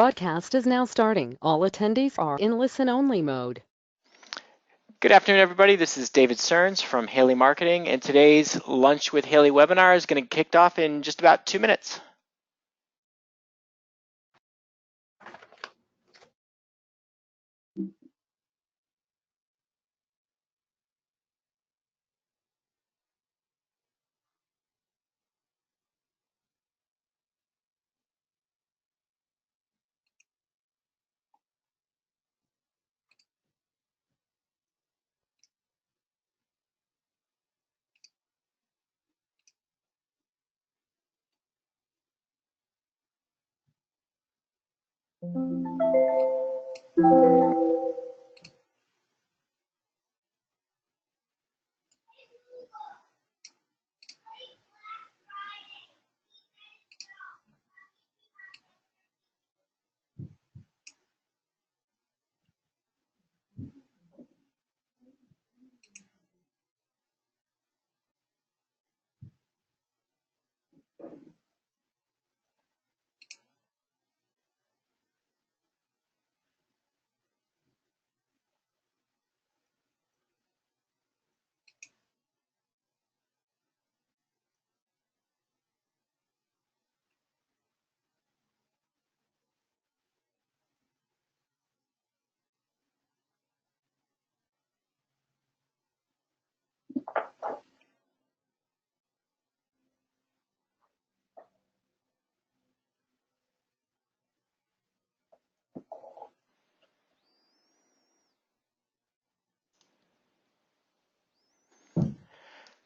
Broadcast is now starting. All attendees are in listen-only mode. Good afternoon, everybody. This is David Stearns from Haley Marketing, and today's Lunch with Haley webinar is going to kick off in just about 2 minutes.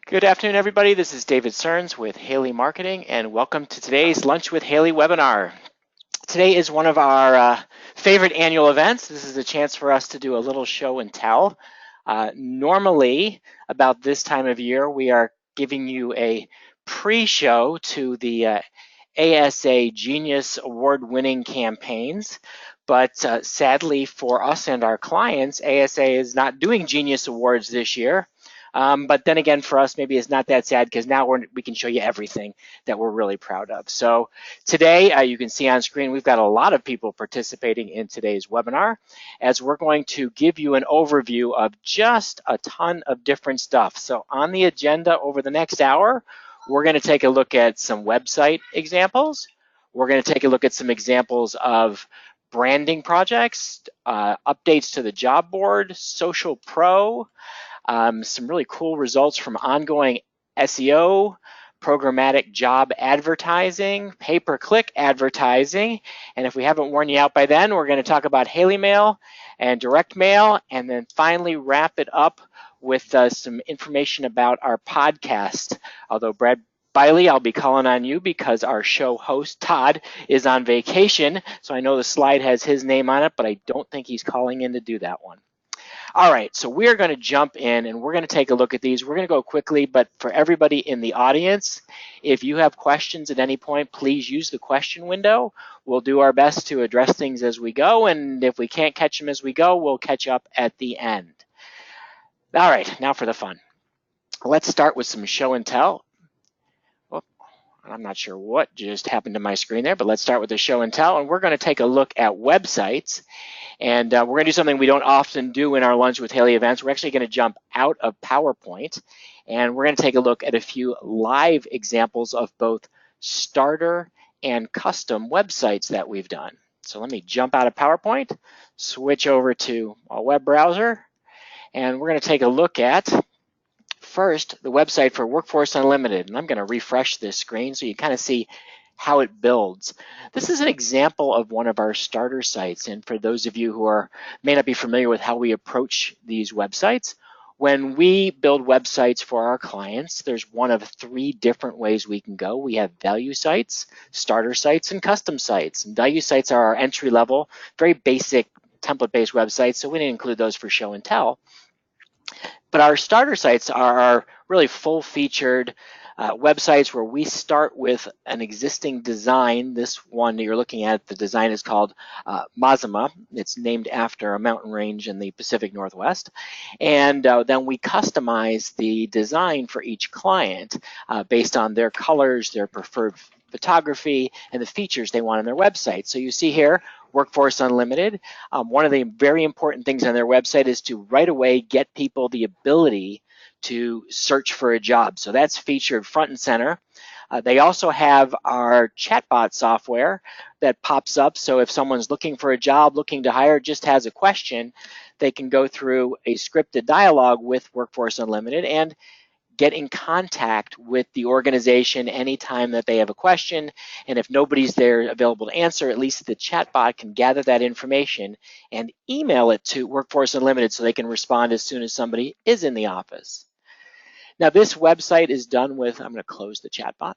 Good afternoon, everybody. This is David Stearns with Haley Marketing, and welcome to today's Lunch with Haley webinar. Today is one of our favorite annual events. This is a chance for us to do a little show and tell. Normally, about this time of year, we are giving you a pre-show to the ASA Genius Award-winning campaigns. But sadly for us and our clients, ASA is not doing Genius Awards this year. But then again, for us, maybe it's not that sad because now we can show you everything that we're really proud of. So today, you can see on screen, we've got a lot of people participating in today's webinar, as we're going to give you an overview of just a ton of different stuff. So on the agenda over the next hour, we're going to take a look at some website examples. We're going to take a look at some examples of branding projects, updates to the job board, Social Pro, some really cool results from ongoing SEO, programmatic job advertising, pay-per-click advertising, and if we haven't worn you out by then, we're going to talk about Haley Mail and direct mail, and then finally wrap it up with some information about our podcast. Although Brad Biley, I'll be calling on you because our show host, Todd, is on vacation. So I know the slide has his name on it, but I don't think he's calling in to do that one. All right, so we're going to jump in and we're going to take a look at these. We're going to go quickly, but for everybody in the audience, if you have questions at any point, please use the question window. We'll do our best to address things as we go, and if we can't catch them as we go, we'll catch up at the end. All right, now for the fun. Let's start with some show and tell. I'm not sure what just happened to my screen there, but let's start with the show and tell, and we're going to take a look at websites. And we're going to do something we don't often do in our Lunch with Haley events. We're actually going to jump out of PowerPoint, and we're going to take a look at a few live examples of both starter and custom websites that we've done. So let me jump out of PowerPoint, switch over to a web browser, and we're going to take a look at first the website for Workforce Unlimited. And I'm going to refresh this screen so you kind of see how it builds. This is an example of one of our starter sites, and for those of you who may not be familiar with how we approach these websites, when we build websites for our clients, there's one of three different ways we can go. We have value sites, starter sites, and custom sites. And value sites are our entry-level, very basic template-based websites, so we didn't include those for show and tell. But our starter sites are our really full-featured websites where we start with an existing design. This one that you're looking at, the design is called Mazama. It's named after a mountain range in the Pacific Northwest. And then we customize the design for each client based on their colors, their preferred photography, and the features they want on their website. So you see here, Workforce Unlimited. One of the very important things on their website is to right away get people the ability to search for a job. So that's featured front and center. They also have our chatbot software that pops up. So if someone's looking for a job, looking to hire, just has a question, they can go through a scripted dialogue with Workforce Unlimited and get in contact with the organization anytime that they have a question. And if nobody's there available to answer, at least the chatbot can gather that information and email it to Workforce Unlimited so they can respond as soon as somebody is in the office. Now this website is done with, I'm going to close the chatbot.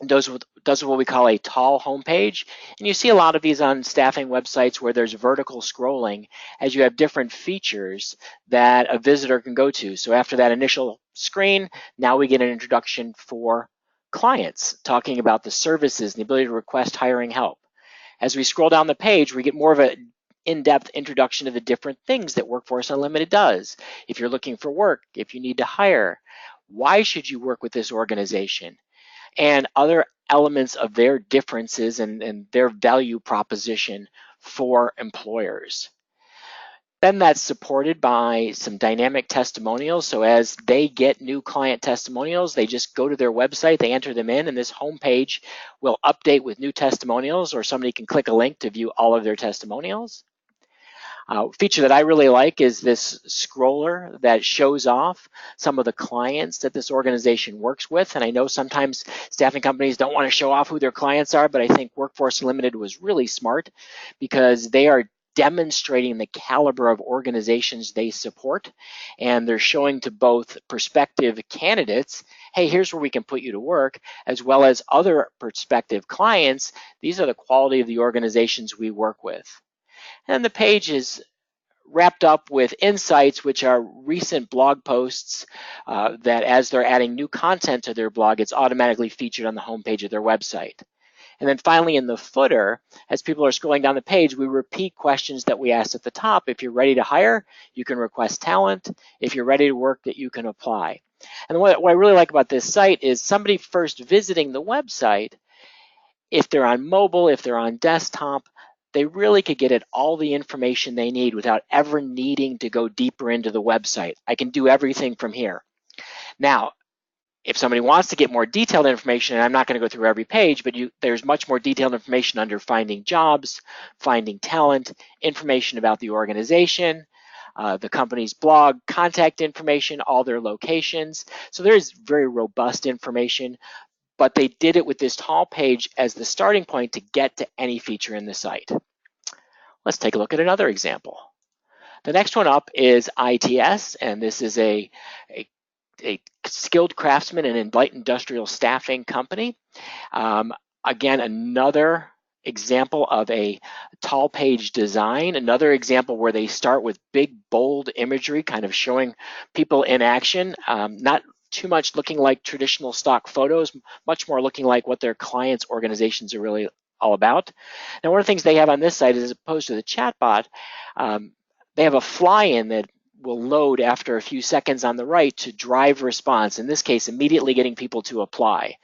Does what we call a tall homepage. And you see a lot of these on staffing websites where there's vertical scrolling as you have different features that a visitor can go to. So after that initial screen, now we get an introduction for clients talking about the services and the ability to request hiring help. As we scroll down the page, we get more of an in-depth introduction of the different things that Workforce Unlimited does. If you're looking for work, if you need to hire, why should you work with this organization? And other elements of their differences and their value proposition for employers. Then that's supported by some dynamic testimonials. So as they get new client testimonials, they just go to their website, they enter them in, and this homepage will update with new testimonials, or somebody can click a link to view all of their testimonials. Feature that I really like is this scroller that shows off some of the clients that this organization works with. And I know sometimes staffing companies don't want to show off who their clients are, but I think Workforce Unlimited was really smart because they are demonstrating the caliber of organizations they support. And they're showing to both prospective candidates, hey, here's where we can put you to work, as well as other prospective clients. These are the quality of the organizations we work with. And the page is wrapped up with insights, which are recent blog posts that as they're adding new content to their blog, it's automatically featured on the homepage of their website. And then finally in the footer, as people are scrolling down the page, we repeat questions that we asked at the top. If you're ready to hire, you can request talent. If you're ready to work, that you can apply. And what I really like about this site is somebody first visiting the website, if they're on mobile, if they're on desktop, they really could get at all the information they need without ever needing to go deeper into the website. I can do everything from here. Now, if somebody wants to get more detailed information, and I'm not going to go through every page, but there's much more detailed information under finding jobs, finding talent, information about the organization, the company's blog, contact information, all their locations. So there is very robust information, but they did it with this tall page as the starting point to get to any feature in the site. Let's take a look at another example. The next one up is ITS, and this is a skilled craftsman and light industrial staffing company. Again, another example of a tall page design, another example where they start with big, bold imagery, kind of showing people in action, not too much looking like traditional stock photos, much more looking like what their clients' organizations are really all about. Now, one of the things they have on this site, as opposed to the chatbot, they have a fly-in that will load after a few seconds on the right to drive response, in this case, immediately getting people to apply.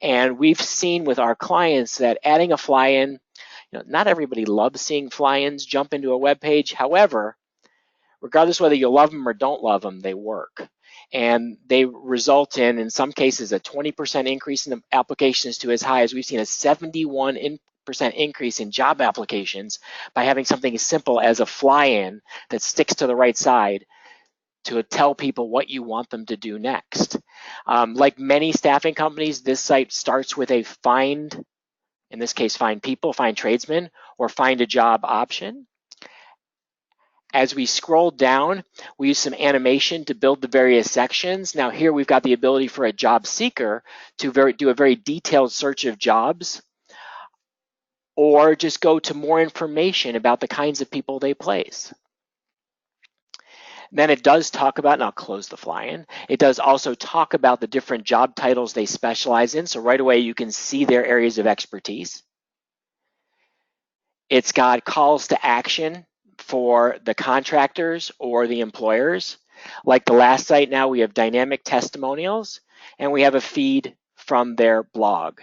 And we've seen with our clients that adding a fly-in, not everybody loves seeing fly-ins jump into a web page. However, regardless whether you love them or don't love them, they work. And they result in some cases, a 20% increase in the applications to as high as we've seen a 71% increase in job applications by having something as simple as a fly-in that sticks to the right side to tell people what you want them to do next. Like many staffing companies, this site starts with a find, in this case, find people, find tradesmen, or find a job option. As we scroll down, we use some animation to build the various sections. Now here we've got the ability for a job seeker to do a very detailed search of jobs, or just go to more information about the kinds of people they place. Then it does talk about, and I'll close the fly-in, it does also talk about the different job titles they specialize in. So right away you can see their areas of expertise. It's got calls to action for the contractors or the employers. Like the last site, now we have dynamic testimonials and we have a feed from their blog.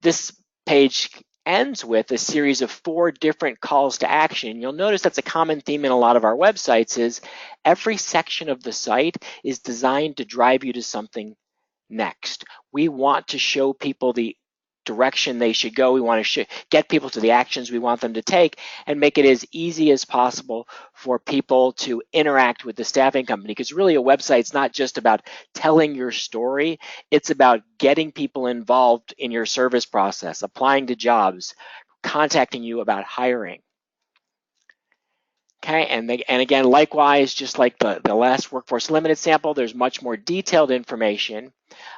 This page ends with a series of 4 different calls to action. You'll notice that's a common theme in a lot of our websites is every section of the site is designed to drive you to something next. We want to show people the direction they should go. We want to get people to the actions we want them to take and make it as easy as possible for people to interact with the staffing company, because really a website's not just about telling your story, it's about getting people involved in your service process, applying to jobs, contacting you about hiring. Okay, and again, likewise, just like the last Workforce Limited sample, there's much more detailed information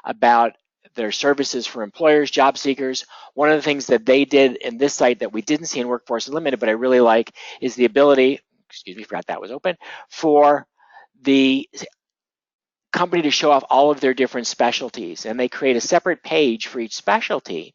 about their services for employers, job seekers. One of the things that they did in this site that we didn't see in Workforce Unlimited, but I really like, is the ability, excuse me, forgot that was open, for the company to show off all of their different specialties. And they create a separate page for each specialty.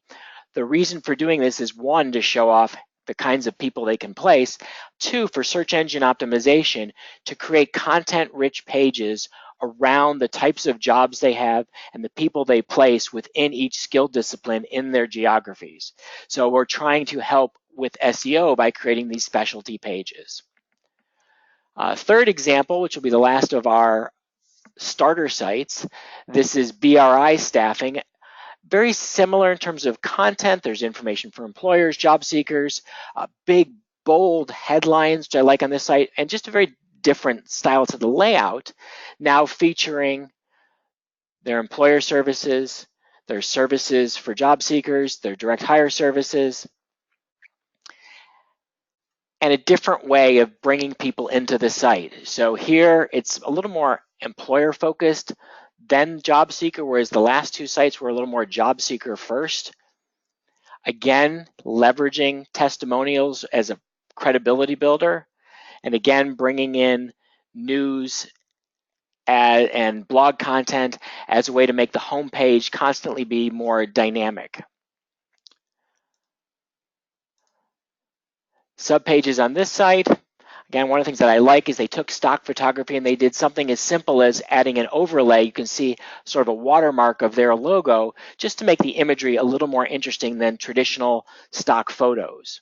The reason for doing this is, 1, to show off the kinds of people they can place, 2, for search engine optimization, to create content-rich pages around the types of jobs they have and the people they place within each skill discipline in their geographies. So we're trying to help with SEO by creating these specialty pages. Third example, which will be the last of our starter sites, this is BRI Staffing. Very similar in terms of content. There's information for employers, job seekers, big, bold headlines, which I like on this site, and just a very different style to the layout, now featuring their employer services, their services for job seekers, their direct hire services, and a different way of bringing people into the site. So here it's a little more employer focused than job seeker, whereas the last 2 sites were a little more job seeker first. Again, leveraging testimonials as a credibility builder, and again, bringing in news and blog content as a way to make the homepage constantly be more dynamic. Subpages on this site. Again, one of the things that I like is they took stock photography and they did something as simple as adding an overlay. You can see sort of a watermark of their logo just to make the imagery a little more interesting than traditional stock photos.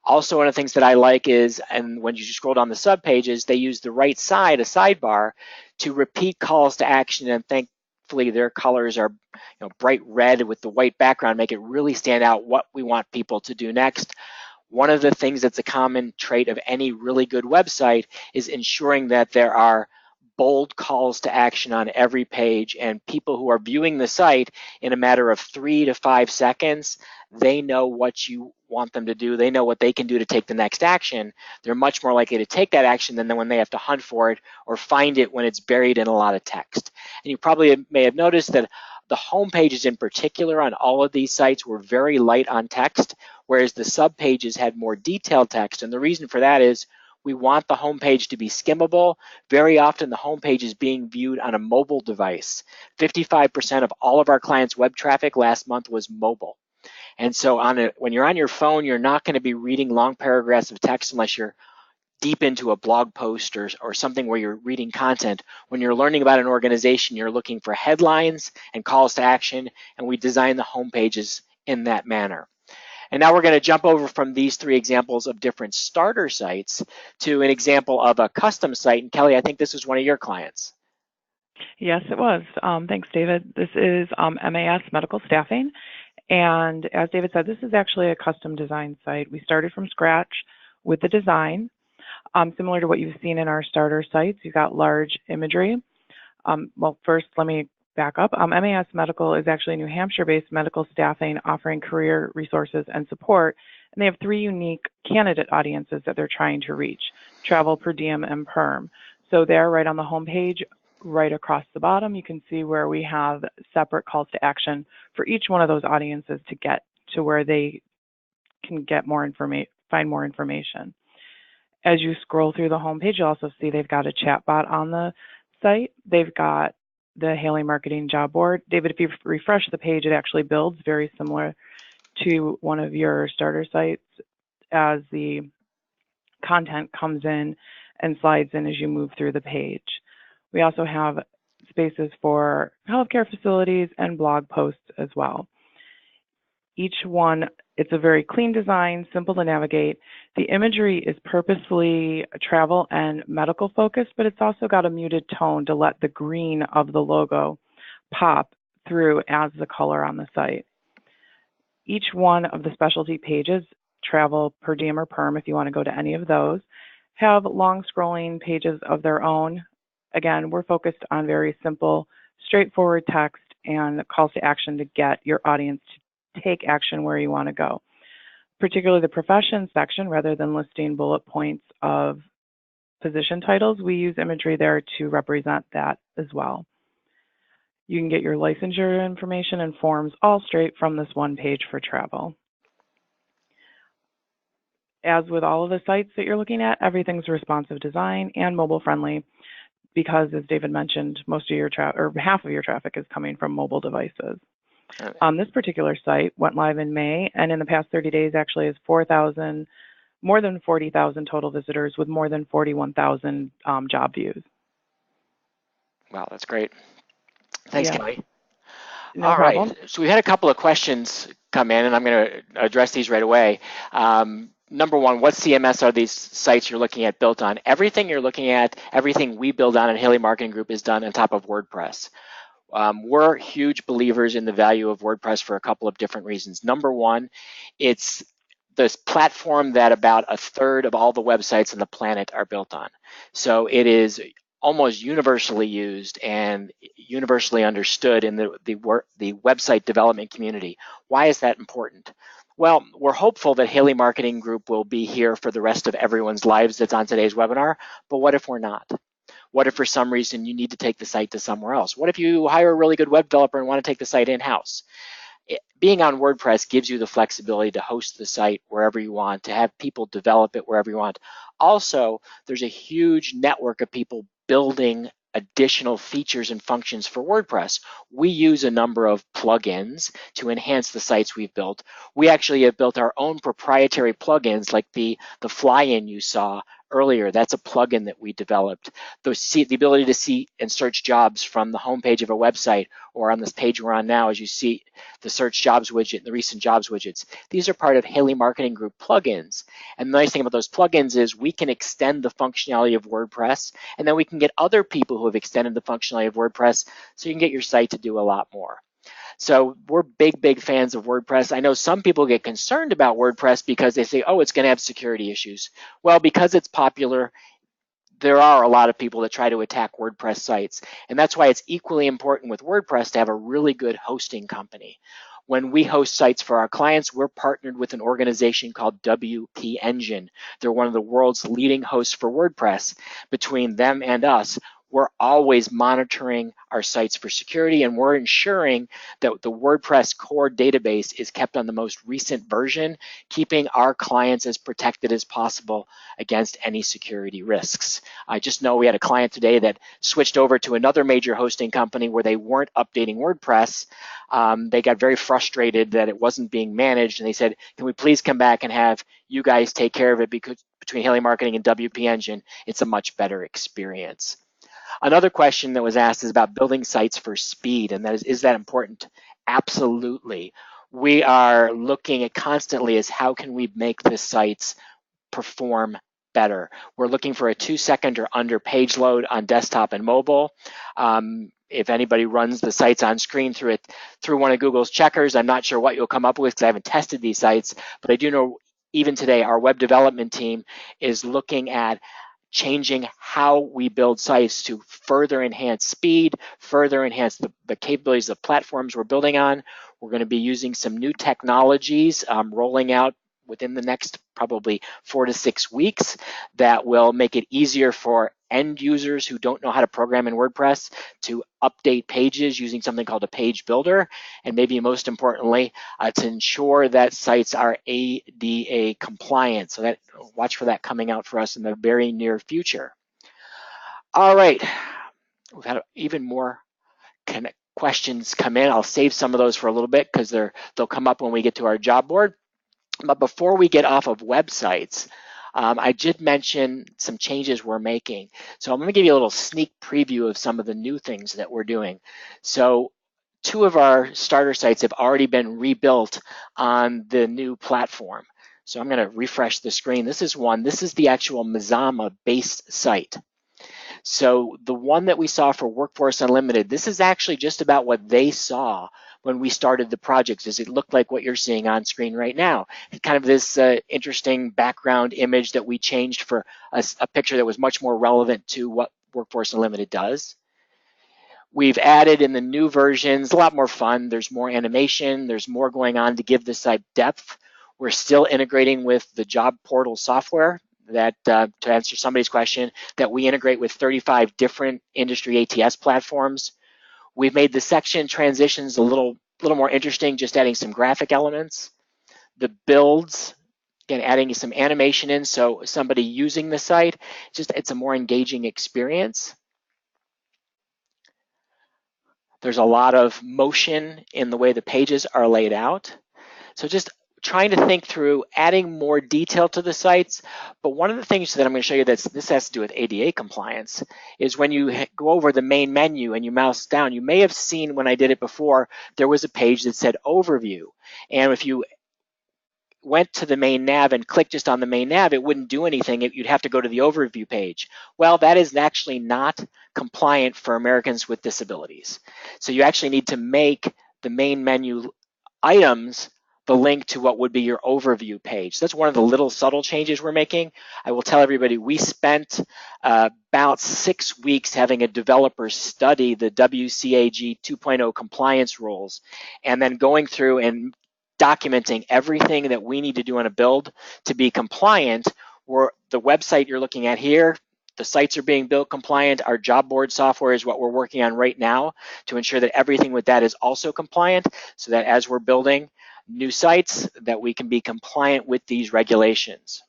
Also, one of the things that I like is, and when you scroll down the subpages, they use the right side, a sidebar, to repeat calls to action, and thankfully their colors are bright red with the white background, make it really stand out what we want people to do next. One of the things that's a common trait of any really good website is ensuring that there are bold calls to action on every page, and people who are viewing the site in a matter of 3 to 5 seconds, they know what you want them to do. They know what they can do to take the next action. They're much more likely to take that action than when they have to hunt for it or find it when it's buried in a lot of text. And you probably may have noticed that the home pages in particular on all of these sites were very light on text, whereas the subpages had more detailed text. And the reason for that is we want the homepage to be skimmable. Very often the homepage is being viewed on a mobile device. 55% of all of our clients' web traffic last month was mobile. And so when you're on your phone, you're not going to be reading long paragraphs of text unless you're deep into a blog post or something where you're reading content. When you're learning about an organization, you're looking for headlines and calls to action, and we design the homepages in that manner. And now we're going to jump over from these 3 examples of different starter sites to an example of a custom site. And Kelly, I think this is one of your clients. Yes, it was. Thanks, David. This is MAS Medical Staffing. And as David said, this is actually a custom design site. We started from scratch with the design. Similar to what you've seen in our starter sites, you've got large imagery. Well, first, let me back up. MAS Medical is actually New Hampshire-based medical staffing offering career resources and support. And they have 3 unique candidate audiences that they're trying to reach: travel, per diem, and perm. So there, right on the homepage, right across the bottom, you can see where we have separate calls to action for each one of those audiences to get to where they can get more information, find more information. As you scroll through the homepage, you'll also see they've got a chat bot on the site. They've got the Haley Marketing job board. David, if you refresh the page, it actually builds very similar to one of your starter sites as the content comes in and slides in as you move through the page. We also have spaces for healthcare facilities and blog posts as well. Each one It's a very clean design, simple to navigate. The imagery is purposefully travel and medical focused, but it's also got a muted tone to let the green of the logo pop through as the color on the site. Each one of the specialty pages, travel, per diem, or perm, if you want to go to any of those, have long scrolling pages of their own. Again, we're focused on very simple, straightforward text and calls to action to get your audience to take action where you want to go. Particularly the profession section, rather than listing bullet points of position titles, we use imagery there to represent that as well. You can get your licensure information and forms all straight from this one page for travel. As with all of the sites that you're looking at, everything's responsive design and mobile friendly because, as David mentioned, most of your half of your traffic is coming from mobile devices. This particular site went live in May, and in the past 30 days actually has more than 40,000 total visitors with more than 41,000 job views. Wow, that's great. Thanks, Yeah. Kelly. No All problem. right, so we had a couple of questions come in, and I'm going to address these right away. Number one, what CMS are these sites you're looking at built on? Everything you're looking at, everything we build on in Haley Marketing Group is done on top of WordPress. We're huge believers in the value of WordPress for a couple of different reasons. Number one, it's this platform that about a third of all the websites on the planet are built on. So it is almost universally used and universally understood in the website development community. Why is that important? Well, we're hopeful that Haley Marketing Group will be here for the rest of everyone's lives that's on today's webinar, but what if we're not? What if for some reason you need to take the site to somewhere else? What if you hire a really good web developer and want to take the site in-house? Being on WordPress gives you the flexibility to host the site wherever you want, to have people develop it wherever you want. Also, there's a huge network of people building additional features and functions for WordPress. We use a number of plugins to enhance the sites we've built. We actually have built our own proprietary plugins like the fly-in you saw earlier. That's a plugin that we developed. The ability to see and search jobs from the homepage of a website or on this page we're on now, as you see the search jobs widget, the recent jobs widgets. These are part of Haley Marketing Group plugins. And the nice thing about those plugins is we can extend the functionality of WordPress, and then we can get other people who have extended the functionality of WordPress so you can get your site to do a lot more. So we're big fans of WordPress. I know some people get concerned about WordPress because they say, oh, it's going to have security issues. Well, because it's popular, there are a lot of people that try to attack WordPress sites. And that's why it's equally important with WordPress to have a really good hosting company. When we host sites for our clients, we're partnered with an organization called WP Engine. They're one of the world's leading hosts for WordPress. Between them and us, we're always monitoring our sites for security, and we're ensuring that the WordPress core database is kept on the most recent version, keeping our clients as protected as possible against any security risks. I just know we had a client today that switched over to another major hosting company where they weren't updating WordPress. They got very frustrated that it wasn't being managed, and they said, can we please come back and have you guys take care of it, because between Haley Marketing and WP Engine, it's a much better experience. Another question that was asked is about building sites for speed, and that is that important? Absolutely. We are looking at constantly as how can we make the sites perform better. We're looking for a 2-second or under page load on desktop and mobile. If anybody runs the sites on screen through one of Google's checkers, I'm not sure what you'll come up with because I haven't tested these sites, but I do know even today our web development team is looking at changing how we build sites to further enhance speed, further enhance the capabilities of platforms we're building on. We're going to be using some new technologies rolling out within the next probably 4 to 6 weeks that will make it easier for end users who don't know how to program in WordPress to update pages using something called a page builder, and maybe most importantly, to ensure that sites are ADA compliant. So that watch for that coming out for us in the very near future. All right, we've had even more questions come in. I'll save some of those for a little bit because they'll come up when we get to our job board. But before we get off of websites, I did mention some changes we're making. So I'm going to give you a little sneak preview of some of the new things that we're doing. So 2 of our starter sites have already been rebuilt on the new platform. So I'm going to refresh the screen. This is one. This is the actual Mazama-based site. So the one that we saw for Workforce Unlimited, this is actually just about what they saw when we started the project. Does it look like what you're seeing on screen right now? Kind of this interesting background image that we changed for a picture that was much more relevant to what Workforce Unlimited does. We've added in the new versions, a lot more fun. There's more animation. There's more going on to give the site depth. We're still integrating with the job portal software that, to answer somebody's question, that we integrate with 35 different industry ATS platforms. We've made the section transitions a little more interesting, just adding some graphic elements. The builds, again, adding some animation in, so somebody using the site, it's a more engaging experience. There's a lot of motion in the way the pages are laid out. So just trying to think through adding more detail to the sites. But one of the things that I'm going to show you this has to do with ADA compliance is when you go over the main menu and you mouse down, you may have seen when I did it before, there was a page that said overview. And if you went to the main nav and clicked just on the main nav, it wouldn't do anything. You'd have to go to the overview page. Well, that is actually not compliant for Americans with disabilities. So you actually need to make the main menu items the link to what would be your overview page. So that's one of the little subtle changes we're making. I will tell everybody we spent about 6 weeks having a developer study the WCAG 2.0 compliance rules and then going through and documenting everything that we need to do on a build to be compliant. The website you're looking at here, the sites are being built compliant. Our job board software is what we're working on right now to ensure that everything with that is also compliant, so that as we're building new sites, that we can be compliant with these regulations.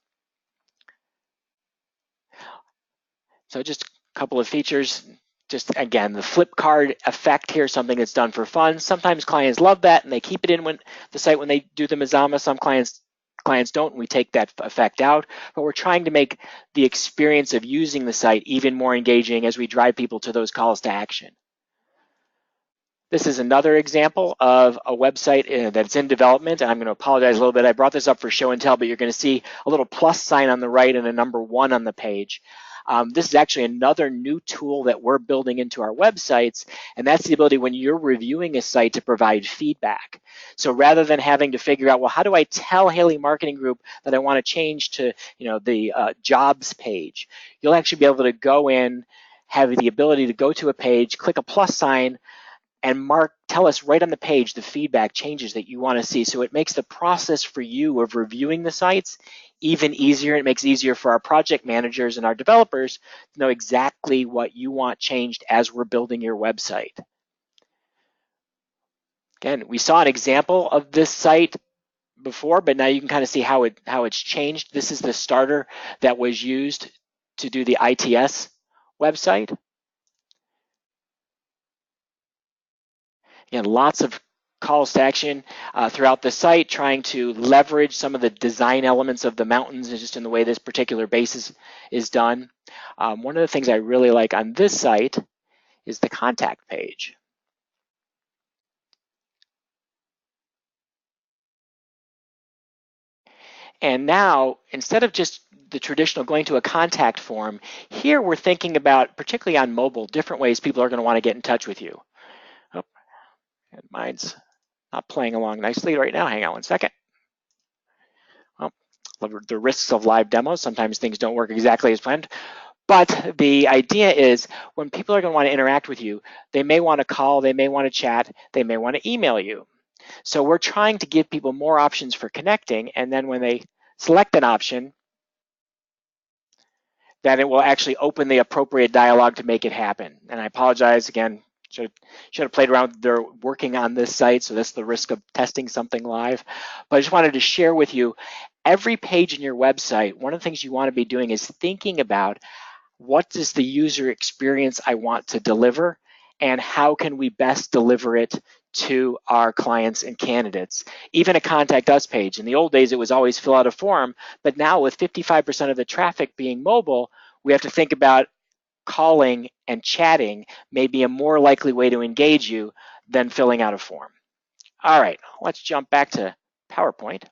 So just a couple of features. Just again, the flip card effect here, something that's done for fun. Sometimes clients love that and they keep it in the site when they do the Mazama. Some clients don't, and we take that effect out. But we're trying to make the experience of using the site even more engaging as we drive people to those calls to action. This is another example of a website that's in development. And I'm going to apologize a little bit. I brought this up for show and tell, but you're going to see a little plus sign on the right and a number 1 on the page. This is actually another new tool that we're building into our websites, and that's the ability when you're reviewing a site to provide feedback. So rather than having to figure out, well, how do I tell Haley Marketing Group that I want to change to the jobs page, you'll actually be able to go in, have the ability to go to a page, click a plus sign, and tell us right on the page the feedback changes that you want to see. So it makes the process for you of reviewing the sites even easier. It makes it easier for our project managers and our developers to know exactly what you want changed as we're building your website. Again, we saw an example of this site before, but now you can kind of see how it's changed. This is the starter that was used to do the ITS website. Again, lots of calls to action throughout the site, trying to leverage some of the design elements of the mountains and just in the way this particular base is done. One of the things I really like on this site is the contact page. And now, instead of just the traditional going to a contact form, here we're thinking about, particularly on mobile, different ways people are going to want to get in touch with you. Oh, and mine's not playing along nicely right now. Hang on one second. Well, the risks of live demos, sometimes things don't work exactly as planned. But the idea is when people are going to want to interact with you, they may want to call, they may want to chat, they may want to email you. So we're trying to give people more options for connecting, and then when they select an option, then it will actually open the appropriate dialogue to make it happen. And I apologize again, should have played around. They're working on this site, so that's the risk of testing something live. But I just wanted to share with you, every page in your website, one of the things you want to be doing is thinking about what is the user experience I want to deliver, and how can we best deliver it to our clients and candidates. Even a contact us page. In the old days, it was always fill out a form, but now with 55% of the traffic being mobile, we have to think about calling and chatting may be a more likely way to engage you than filling out a form. All right, let's jump back to PowerPoint.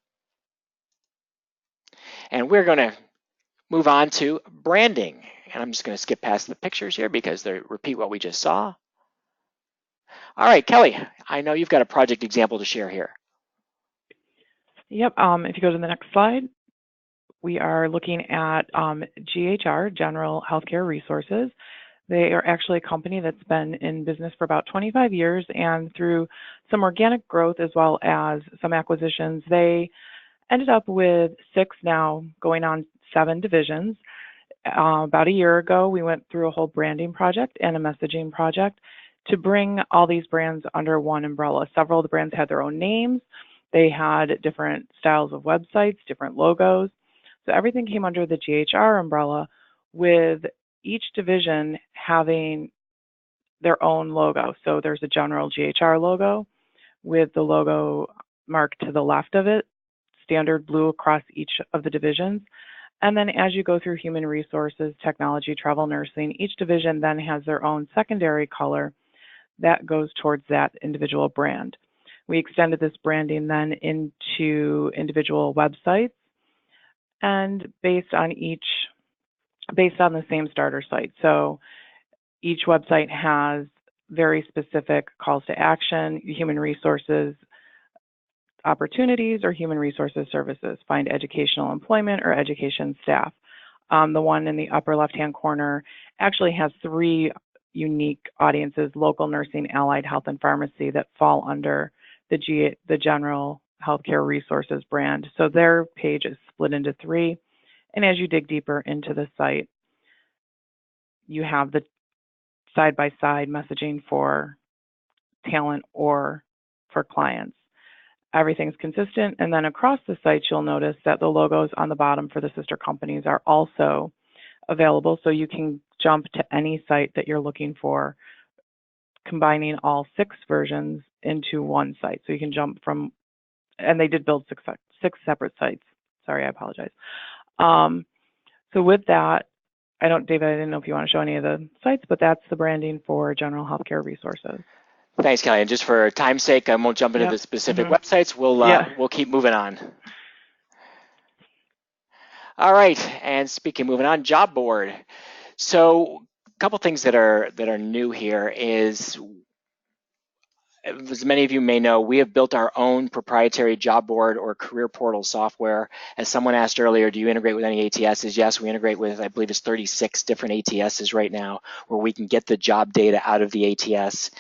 And we're going to move on to branding. And I'm just going to skip past the pictures here because they repeat what we just saw. All right, Kelly, I know you've got a project example to share here. Yep, if you go to the next slide, we are looking at GHR, General Healthcare Resources. They are actually a company that's been in business for about 25 years, and through some organic growth as well as some acquisitions, they ended up with 6, now going on 7 divisions. About a year ago, we went through a whole branding project and a messaging project to bring all these brands under one umbrella. Several of the brands had their own names. They had different styles of websites, different logos. So everything came under the GHR umbrella, with each division having their own logo. So there's a general GHR logo with the logo marked to the left of it, standard blue across each of the divisions. And then as you go through human resources, technology, travel, nursing, each division then has their own secondary color that goes towards that individual brand. We extended this branding then into individual websites, and based on the same starter site. So each website has very specific calls to action, human resources opportunities or human resources services, find educational employment or education staff. The one in the upper left-hand corner actually has 3 unique audiences: local nursing, allied health, and pharmacy, that fall under the General Healthcare Resources brand. So their page is split into 3. And as you dig deeper into the site, you have the side-by-side messaging for talent or for clients. Everything's consistent. And then across the site, you'll notice that the logos on the bottom for the sister companies are also available. So you can jump to any site that you're looking for, combining all 6 versions into one site. So you can jump from, and they did build 6 separate sites. Sorry, I apologize. So with that, David, I didn't know if you want to show any of the sites, but that's the branding for General Healthcare Resources. Thanks, Kelly. And just for time's sake, I won't jump into the specific websites. We'll keep moving on. All right, and moving on, job board. So a couple things that are new here is, as many of you may know, we have built our own proprietary job board or career portal software. As someone asked earlier, do you integrate with any ATSs? Yes, we integrate with, I believe it's 36 different ATSs right now, where we can get the job data out of the ATS.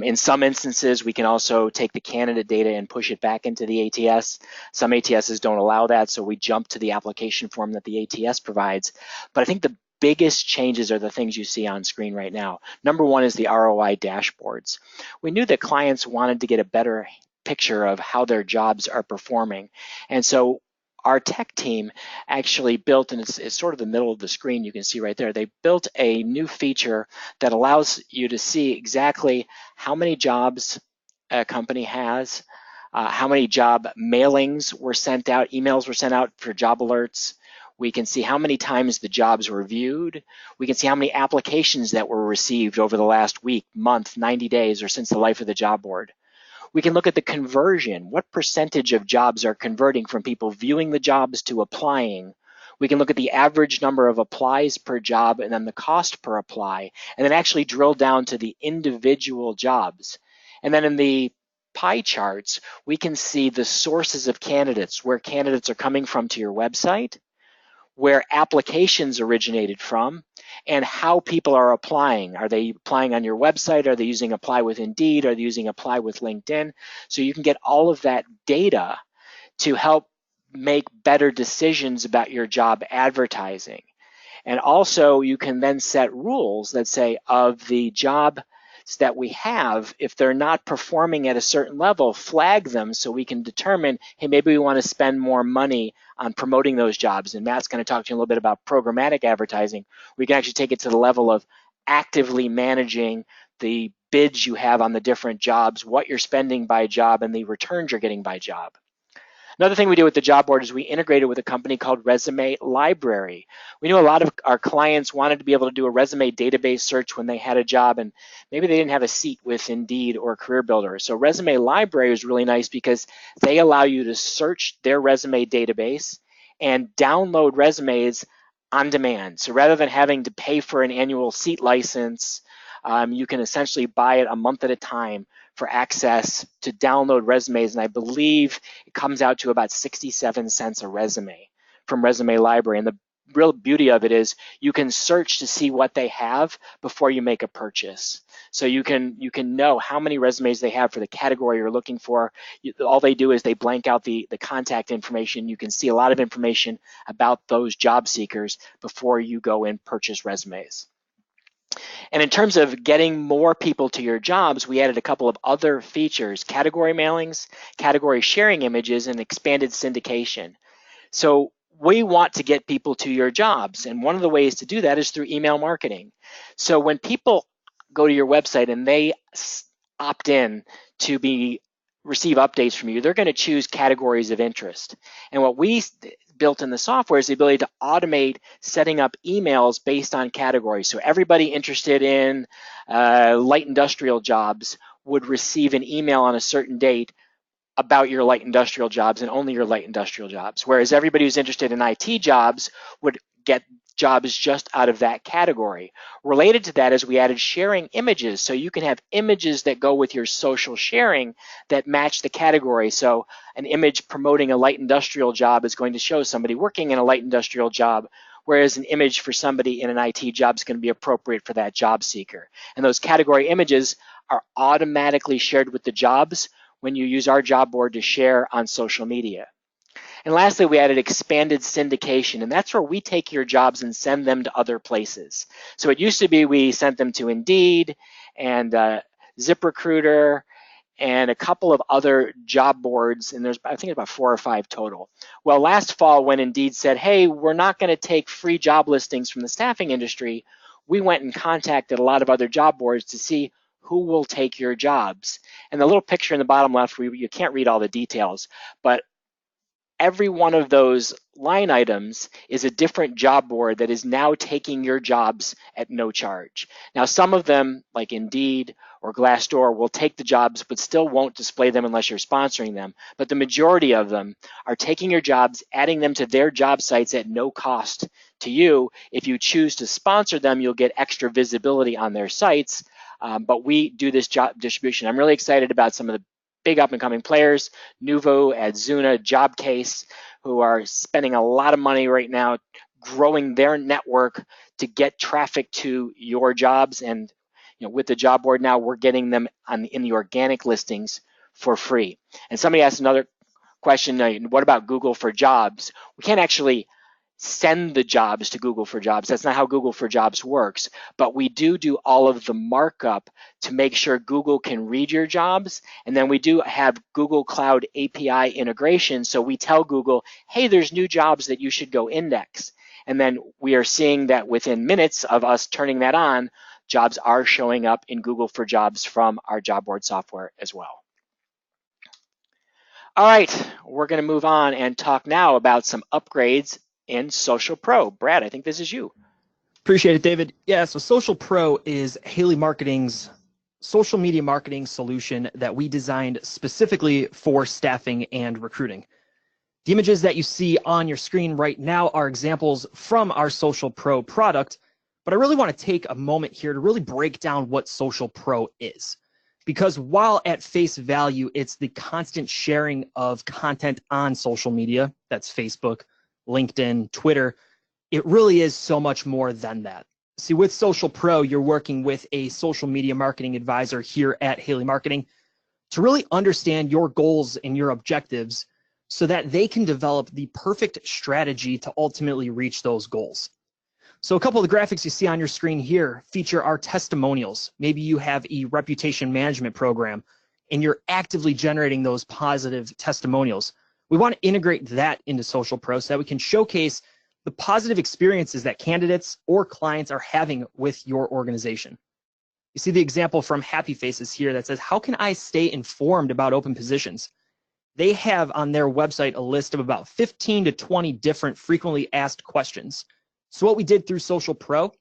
In some instances, we can also take the candidate data and push it back into the ATS. Some ATSs don't allow that, so we jump to the application form that the ATS provides. But I think the biggest changes are the things you see on screen right now. Number one is the ROI dashboards. We knew that clients wanted to get a better picture of how their jobs are performing. And so our tech team actually built, and it's sort of the middle of the screen, you can see right there, they built a new feature that allows you to see exactly how many jobs a company has, how many job mailings were sent out, emails were sent out for job alerts. We can see how many times the jobs were viewed. We can see how many applications that were received over the last week, month, 90 days, or since the life of the job board. We can look at the conversion. What percentage of jobs are converting from people viewing the jobs to applying? We can look at the average number of applies per job and then the cost per apply, and then actually drill down to the individual jobs. And then in the pie charts, we can see the sources of candidates, where candidates are coming from to your website, where applications originated from, and how people are applying. Are they applying on your website? Are they using Apply with Indeed? Are they using Apply with LinkedIn? So you can get all of that data to help make better decisions about your job advertising. And also you can then set rules that say, of the jobs that we have, if they're not performing at a certain level, flag them so we can determine, hey, maybe we want to spend more money on promoting those jobs. And Matt's going to talk to you a little bit about programmatic advertising. We can actually take it to the level of actively managing the bids you have on the different jobs, what you're spending by job, and the returns you're getting by job. Another thing we do with the job board is we integrate it with a company called Resume Library. We knew a lot of our clients wanted to be able to do a resume database search when they had a job and maybe they didn't have a seat with Indeed or CareerBuilder. So Resume Library is really nice because they allow you to search their resume database and download resumes on demand. So rather than having to pay for an annual seat license, you can essentially buy it a month at a time for access to download resumes, and I believe it comes out to about 67 cents a resume from Resume Library. And the real beauty of it is you can search to see what they have before you make a purchase. So you can know how many resumes they have for the category you're looking for. All they do is they blank out the contact information. You can see a lot of information about those job seekers before you go and purchase resumes. And in terms of getting more people to your jobs, we added a couple of other features: category mailings, category sharing images, and expanded syndication. So we want to get people to your jobs, and one of the ways to do that is through email marketing. So when people go to your website and they opt in to receive updates from you, they're going to choose categories of interest. And what we built in the software is the ability to automate setting up emails based on categories. So everybody interested in light industrial jobs would receive an email on a certain date about your light industrial jobs and only your light industrial jobs. Whereas everybody who's interested in IT jobs would get jobs just out of that category. Related to that is we added sharing images. So you can have images that go with your social sharing that match the category. So an image promoting a light industrial job is going to show somebody working in a light industrial job, whereas an image for somebody in an IT job is going to be appropriate for that job seeker. And those category images are automatically shared with the jobs when you use our job board to share on social media. And lastly, we added expanded syndication, and that's where we take your jobs and send them to other places. So it used to be we sent them to Indeed and ZipRecruiter and a couple of other job boards, and there's I think about 4 or 5 total. Well, last fall when Indeed said, hey, we're not going to take free job listings from the staffing industry, we went and contacted a lot of other job boards to see who will take your jobs. And the little picture in the bottom left, you can't read all the details, but every one of those line items is a different job board that is now taking your jobs at no charge. Now, some of them, like Indeed or Glassdoor, will take the jobs but still won't display them unless you're sponsoring them. But the majority of them are taking your jobs, adding them to their job sites at no cost to you. If you choose to sponsor them, you'll get extra visibility on their sites. But we do this job distribution. I'm really excited about some of the big up-and-coming players, Nuvo, Adzuna, Jobcase, who are spending a lot of money right now growing their network to get traffic to your jobs. And with the job board now, we're getting them in the organic listings for free. And somebody asked another question, what about Google for Jobs? We can't actually send the jobs to Google for Jobs. That's not how Google for Jobs works, but we do all of the markup to make sure Google can read your jobs. And then we do have Google Cloud API integration. So we tell Google, hey, there's new jobs that you should go index. And then we are seeing that within minutes of us turning that on, jobs are showing up in Google for Jobs from our job board software as well. All right, we're going to move on and talk now about some upgrades in Social Pro. Brad, I think this is you. Appreciate it, David. Yeah, so Social Pro is Haley Marketing's social media marketing solution that we designed specifically for staffing and recruiting. The images that you see on your screen right now are examples from our Social Pro product, but I really want to take a moment here to really break down what Social Pro is. Because while at face value, it's the constant sharing of content on social media, that's Facebook, LinkedIn, Twitter, it really is so much more than that. See, with Social Pro, you're working with a social media marketing advisor here at Haley Marketing to really understand your goals and your objectives so that they can develop the perfect strategy to ultimately reach those goals. So a couple of the graphics you see on your screen here feature our testimonials. Maybe you have a reputation management program and you're actively generating those positive testimonials. We want to integrate that into Social Pro so that we can showcase the positive experiences that candidates or clients are having with your organization. You see the example from Happy Faces here that says, how can I stay informed about open positions? they have on their website a list of about 15 to 20 different frequently asked questions. So what we did through Social Pro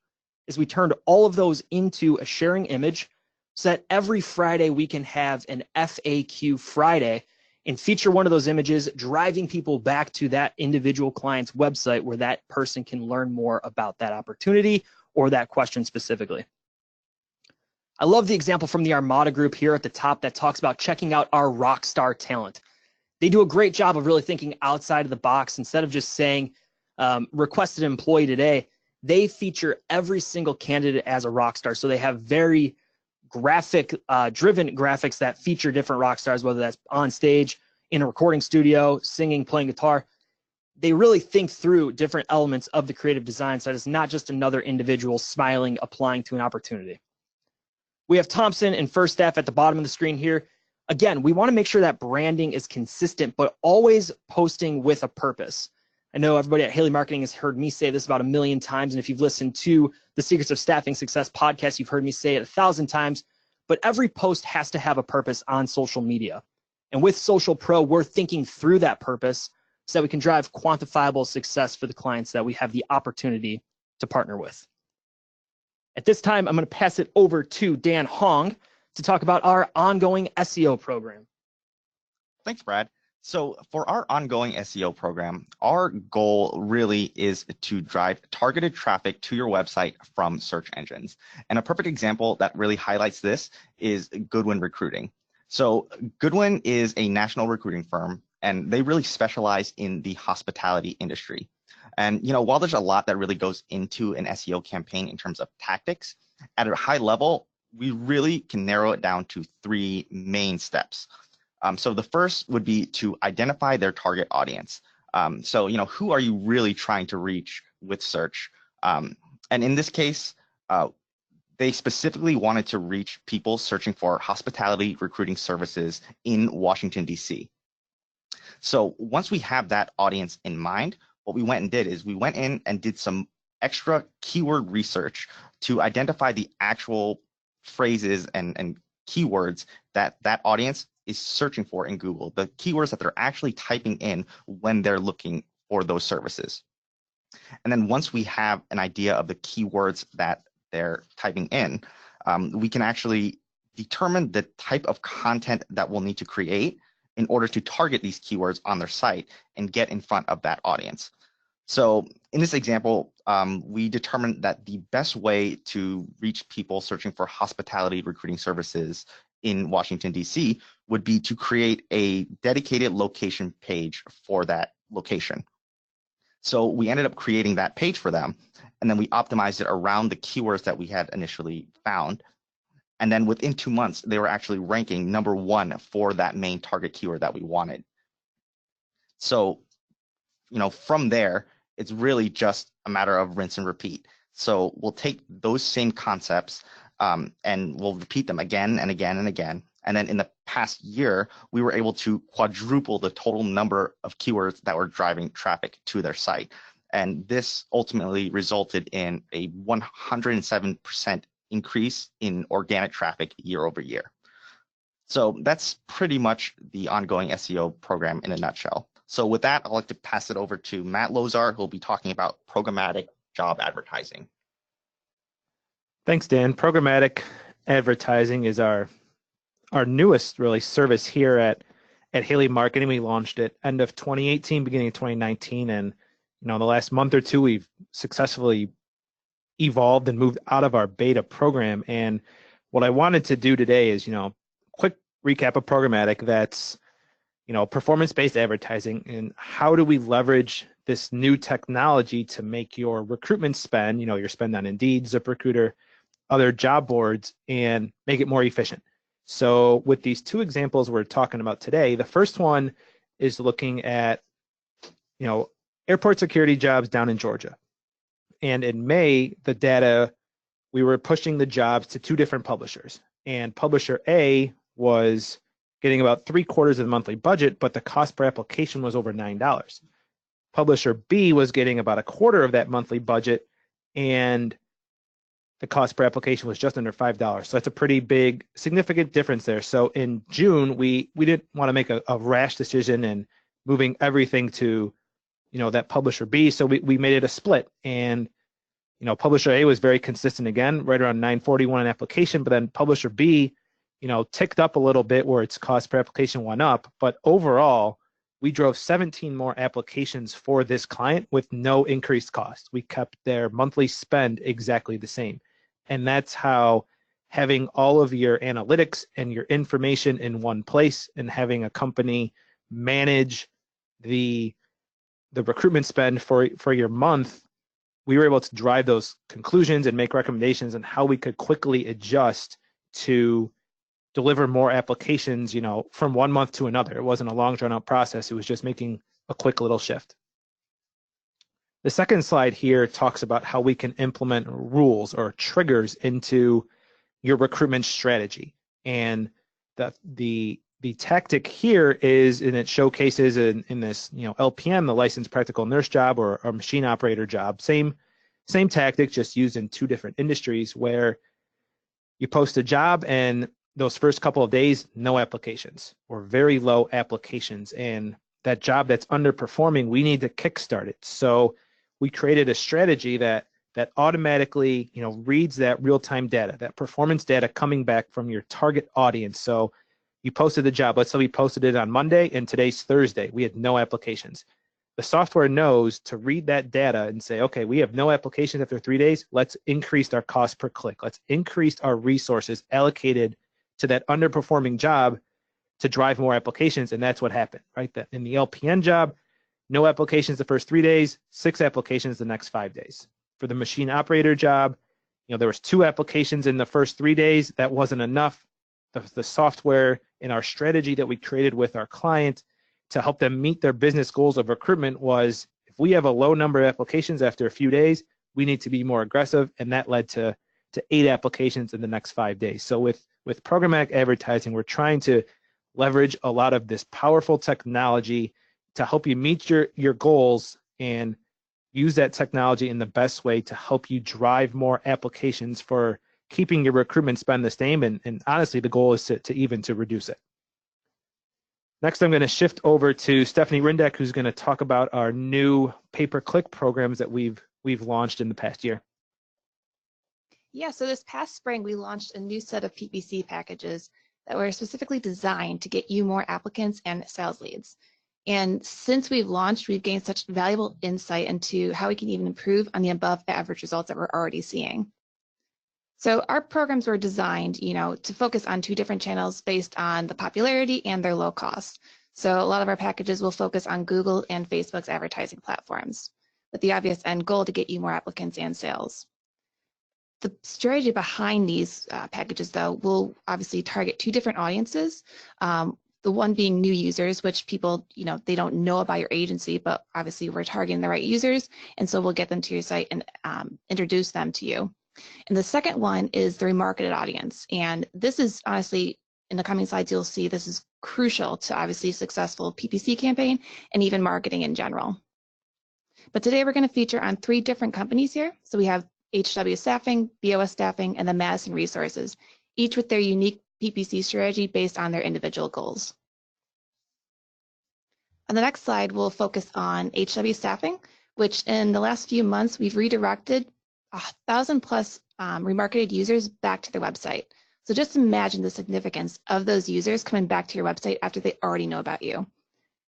is we turned all of those into a sharing image so that every Friday we can have an FAQ Friday and feature one of those images, driving people back to that individual client's website where that person can learn more about that opportunity or that question specifically. I love the example from the Armada Group here at the top that talks about checking out our rock star talent. They do a great job of really thinking outside of the box. Instead of just saying requested employee today, they feature every single candidate as a rock star. So they have very graphic driven graphics that feature different rock stars, whether that's on stage, in a recording studio, singing, playing guitar. They really think through different elements of the creative design so that it's not just another individual smiling, applying to an opportunity. We have Thompson and First Staff at the bottom of the screen here. Again, we want to make sure that branding is consistent, but always posting with a purpose. I know everybody at Haley Marketing has heard me say this about 1 million times, and if you've listened to the Secrets of Staffing Success podcast, you've heard me say it 1,000 times, but every post has to have a purpose on social media. And with Social Pro, we're thinking through that purpose so that we can drive quantifiable success for the clients that we have the opportunity to partner with. At this time, I'm going to pass it over to Dan Hong to talk about our ongoing SEO program. Thanks, Brad. So for our ongoing SEO program, our goal really is to drive targeted traffic to your website from search engines. And a perfect example that really highlights this is Goodwin Recruiting. So Goodwin is a national recruiting firm, and they really specialize in the hospitality industry. And while there's a lot that really goes into an SEO campaign in terms of tactics, at a high level, we really can narrow it down to 3 main steps. So the first would be to identify their target audience. So who are you really trying to reach with search? And in this case, they specifically wanted to reach people searching for hospitality recruiting services in Washington, D.C. So once we have that audience in mind, what we went and did is we went in and did some extra keyword research to identify the actual phrases and keywords that audience is searching for in Google, the keywords that they're actually typing in when they're looking for those services. And then once we have an idea of the keywords that they're typing in, we can actually determine the type of content that we'll need to create in order to target these keywords on their site and get in front of that audience. So in this example, we determined that the best way to reach people searching for hospitality recruiting services in Washington, D.C. would be to create a dedicated location page for that location. So we ended up creating that page for them, and then we optimized it around the keywords that we had initially found. And then within 2 months, they were actually ranking #1 for that main target keyword that we wanted. So, from there, it's really just a matter of rinse and repeat. So we'll take those same concepts and we'll repeat them again and again and again. And then in the past year, we were able to quadruple the total number of keywords that were driving traffic to their site. And this ultimately resulted in a 107% increase in organic traffic year over year. So that's pretty much the ongoing SEO program in a nutshell. So with that, I'd like to pass it over to Matt Lozar, who will be talking about programmatic job advertising. Thanks, Dan. Programmatic advertising is our newest really service here at Haley Marketing. We launched it end of 2018, beginning of 2019, and in the last month or two, we've successfully evolved and moved out of our beta program. And what I wanted to do today is, quick recap of programmatic. That's performance-based advertising, and how do we leverage this new technology to make your recruitment spend, your spend on Indeed, ZipRecruiter, other job boards, and make it more efficient. So with these 2 examples we're talking about today, the first one is looking at, airport security jobs down in Georgia. And in May, the data, we were pushing the jobs to 2 different publishers. And publisher A was getting about 3/4 of the monthly budget, but the cost per application was over $9. Publisher B was getting about 1/4 of that monthly budget, and the cost per application was just under $5. So that's a pretty big, significant difference there. So in June, we didn't want to make a rash decision and moving everything to, that publisher B. So we made it a split. And, publisher A was very consistent again, right around $9.41 an application, but then publisher B, ticked up a little bit where its cost per application went up. But overall, we drove 17 more applications for this client with no increased cost. We kept their monthly spend exactly the same. And that's how having all of your analytics and your information in one place and having a company manage the recruitment spend for your month, we were able to drive those conclusions and make recommendations on how we could quickly adjust to deliver more applications, from one month to another. It wasn't a long drawn out process. It was just making a quick little shift. The second slide here talks about how we can implement rules or triggers into your recruitment strategy. And the tactic here is, and it showcases in this, LPN, the licensed practical nurse job or machine operator job, same tactic, just used in two different industries, where you post a job and those first couple of days, no applications or very low applications. And that job that's underperforming, we need to kickstart it. So we created a strategy that automatically, reads that real-time data, that performance data coming back from your target audience. So you posted the job. Let's say we posted it on Monday and today's Thursday. We had no applications. The software knows to read that data and say, okay, we have no applications after 3 days. Let's increase our cost per click. Let's increase our resources allocated to that underperforming job to drive more applications. And that's what happened, right? That in the LPN job, no applications the first 3 days, 6 applications the next 5 days. For the machine operator job, there was 2 applications in the first 3 days. That wasn't enough. The software and our strategy that we created with our client to help them meet their business goals of recruitment was, if we have a low number of applications after a few days, we need to be more aggressive. And that led to 8 applications in the next 5 days. So with programmatic advertising, we're trying to leverage a lot of this powerful technology to help you meet your goals and use that technology in the best way to help you drive more applications for keeping your recruitment spend the same. And honestly, the goal is to reduce it. Next, I'm going to shift over to Stephanie Rindeck, who's going to talk about our new pay-per-click programs that we've launched in the past year. Yeah, so this past spring, we launched a new set of PPC packages that were specifically designed to get you more applicants and sales leads. And since we've launched, we've gained such valuable insight into how we can even improve on the above average results that we're already seeing. So our programs were designed, to focus on 2 different channels based on the popularity and their low cost. So a lot of our packages will focus on Google and Facebook's advertising platforms, with the obvious end goal to get you more applicants and sales. The strategy behind these packages, though, will obviously target 2 different audiences. The one being new users, which people, they don't know about your agency, but obviously we're targeting the right users. And so we'll get them to your site and introduce them to you. And the second one is the remarketed audience. And this is honestly, in the coming slides, you'll see this is crucial to obviously successful PPC campaign and even marketing in general. But today we're going to feature on 3 different companies here. So we have HW Staffing, BOS Staffing, and the Madison Resources, each with their unique PPC strategy based on their individual goals. On the next slide, we'll focus on HW Staffing, which in the last few months, we've redirected 1,000 plus remarketed users back to their website. So just imagine the significance of those users coming back to your website after they already know about you.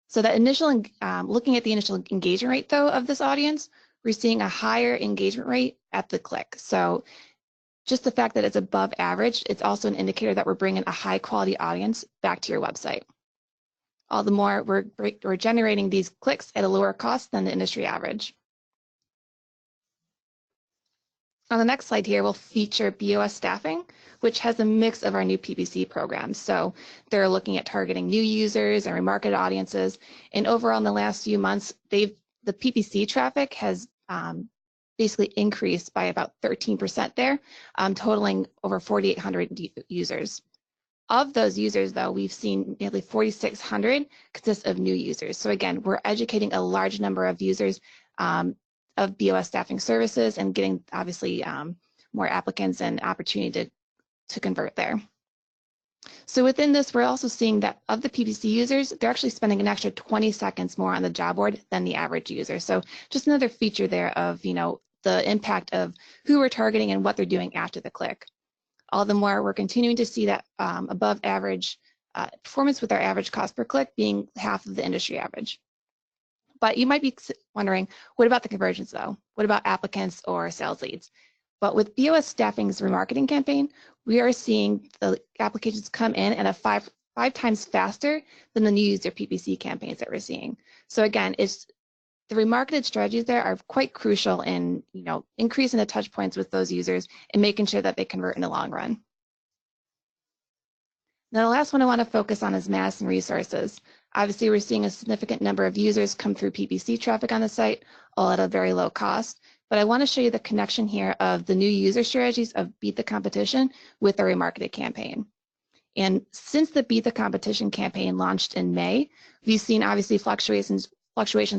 So that initial, looking at the initial engagement rate though of this audience, we're seeing a higher engagement rate at the click. So just the fact that it's above average, it's also an indicator that we're bringing a high quality audience back to your website. All the more we're generating these clicks at a lower cost than the industry average. On the next slide here, we'll feature BOS Staffing, which has a mix of our new PPC programs. So they're looking at targeting new users and remarketed audiences. And overall, in the last few months, the PPC traffic has basically increased by about 13% there, totaling over 4,800 users. Of those users, though, we've seen nearly 4,600 consist of new users. So again, we're educating a large number of users of BOS Staffing services and getting, obviously, more applicants and opportunity to convert there. So within this, we're also seeing that of the PPC users, they're actually spending an extra 20 seconds more on the job board than the average user. So just another feature there of, the impact of who we're targeting and what they're doing after the click. All the more we're continuing to see that above average performance with our average cost per click being half of the industry average. But you might be wondering, what about the conversions though? What about applicants or sales leads? But with BOS Staffing's remarketing campaign, we are seeing the applications come in at a five times faster than the new user PPC campaigns that we're seeing. So again, the remarketed strategies there are quite crucial in increasing the touch points with those users and making sure that they convert in the long run. Now, the last one I want to focus on is Madison Resources. Obviously, we're seeing a significant number of users come through PPC traffic on the site, all at a very low cost. But I want to show you the connection here of the new user strategies of Beat the Competition with the remarketed campaign. And since the Beat the Competition campaign launched in May, we've seen obviously fluctuations